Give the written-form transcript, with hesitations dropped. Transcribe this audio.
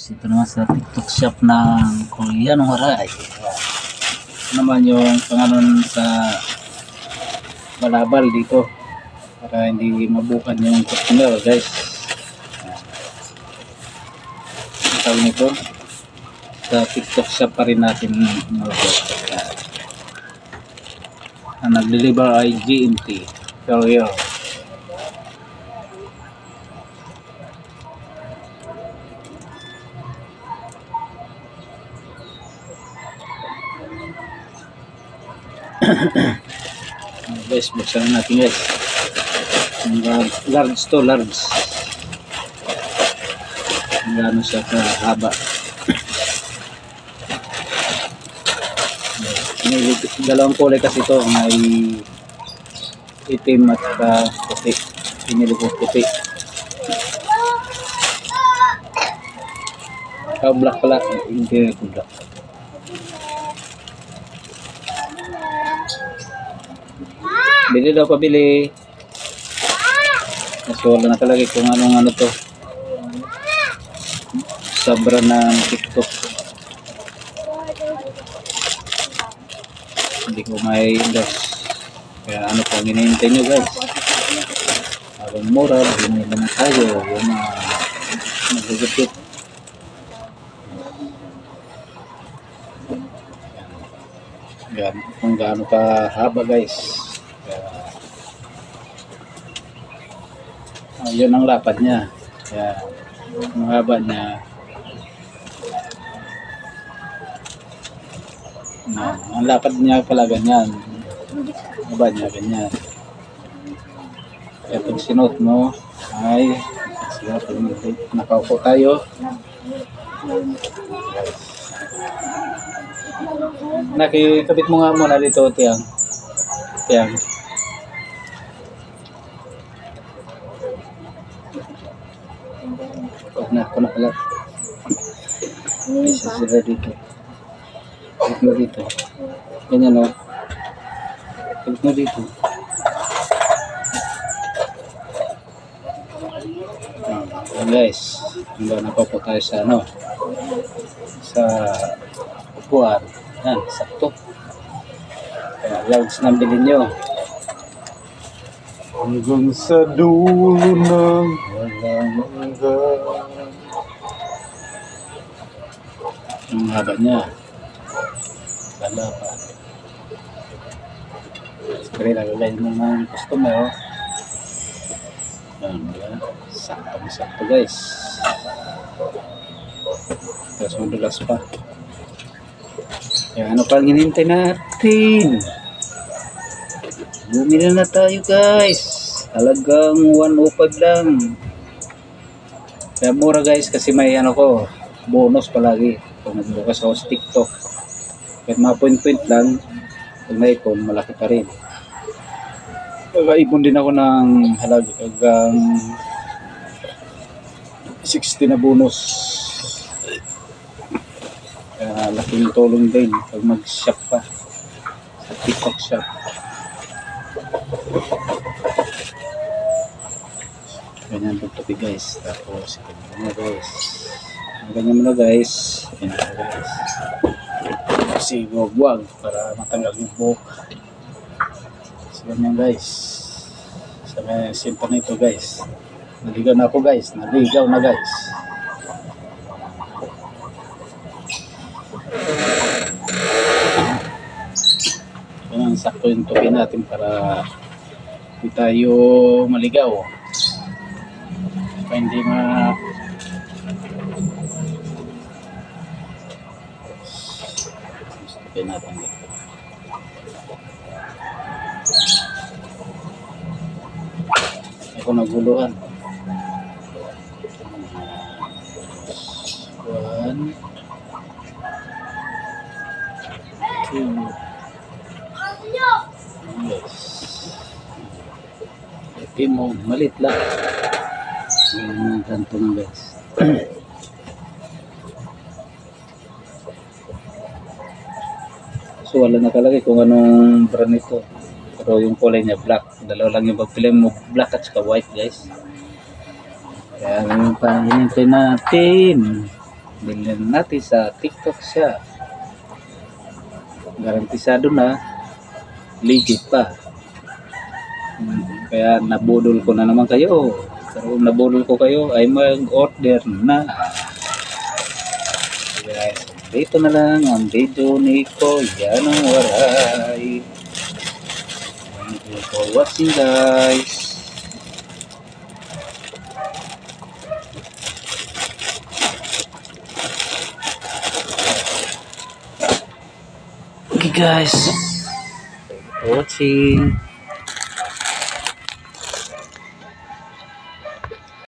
Ito naman sa TikTok shop ng Korean Waray. Ito naman yung pangalan sa balabal dito para hindi mabukan yung customer, guys. Ang tawag nito sa TikTok shop pa rin natin ang nag-deliver ay GMT Courier. Guys, buksan na natin, guys. Large to large. Gano'n siya kahaba. Dalawang kulay kasi ito, may itim at puti. Pinili ko puti. Black pala, hindi ko black. Bili daw, pabili. Kasi wala nakalagay kung anong ano to. Sabra ng TikTok. Hindi ko may endorse. Kaya ano po hinihintay nyo, guys. Habang mura, bumili na tayo. Yung magugupit. Yan. Kung gaano ka haba, guys. Yun ang lapad niya. Kaya ang haba niya. Ang lapad niya pala ganyan. Ang haba niya ganyan. Kaya pag sinuot mo ay nakaupo tayo. Nakikabit mo nga muna dito, Tiang. Tiang. Ako na pala. Isa sila dito. Kabit mo dito. Ganyan, o. Kabit mo dito. Ayan, guys. Hanggang napapo tayo sa ano. Sa upuan. Yan, sakto. Kaya large na bilhin nyo. Hanggang sa dulo ng walang hanggan. Ang haba niya. Lala pa. Siyempre, nagalay mo ng customer. Yan, yan. Sakto, guys. Tapos madulas pa. Kaya ano pang hinintay natin? Bumili na tayo, guys. Talagang 105 lang. Kaya mura, guys, kasi may ano ko, bonus palagi. Pag nagbukas ako sa TikTok. Kahit mga point lang, pag naipon, malaki pa rin. Nag-aipon din ako ng halagang 60 na bonus. Kaya laking tulong din pag mag-shop pa sa TikTok shop. Ganyan po ito, guys. Tapos ganyan muna, guys. Ganyan muna, guys. Ganyan muna, guys. Kasi buwag para matanggal yung buhok. So ganyan, guys. Sa may simple na ito, guys. Naligaw na ako, guys. Naligaw na, guys. Ganyan, sakto yung tupi natin para hindi tayo maligaw. Para hindi tupi natin dito. Ako naguluhan. 1, 2. Yes. Okay mo, malit lang. Ganito na, guys. So wala nakalagay kung anong brand ito. Pero yung kulay niya black. Dalawa lang yung pagpili mo, black at saka white, guys. Kaya yung panginintay natin. Bilhin natin sa TikTok siya. Garantisado na, legit pa. Kaya nabudol ko na naman kayo. Pero kung nabudol ko kayo, ay mag-order na. So guys, dito na lang ang video ni Kuya ng Waray. Thank you for watching guys. Okay guys, thank you for watching.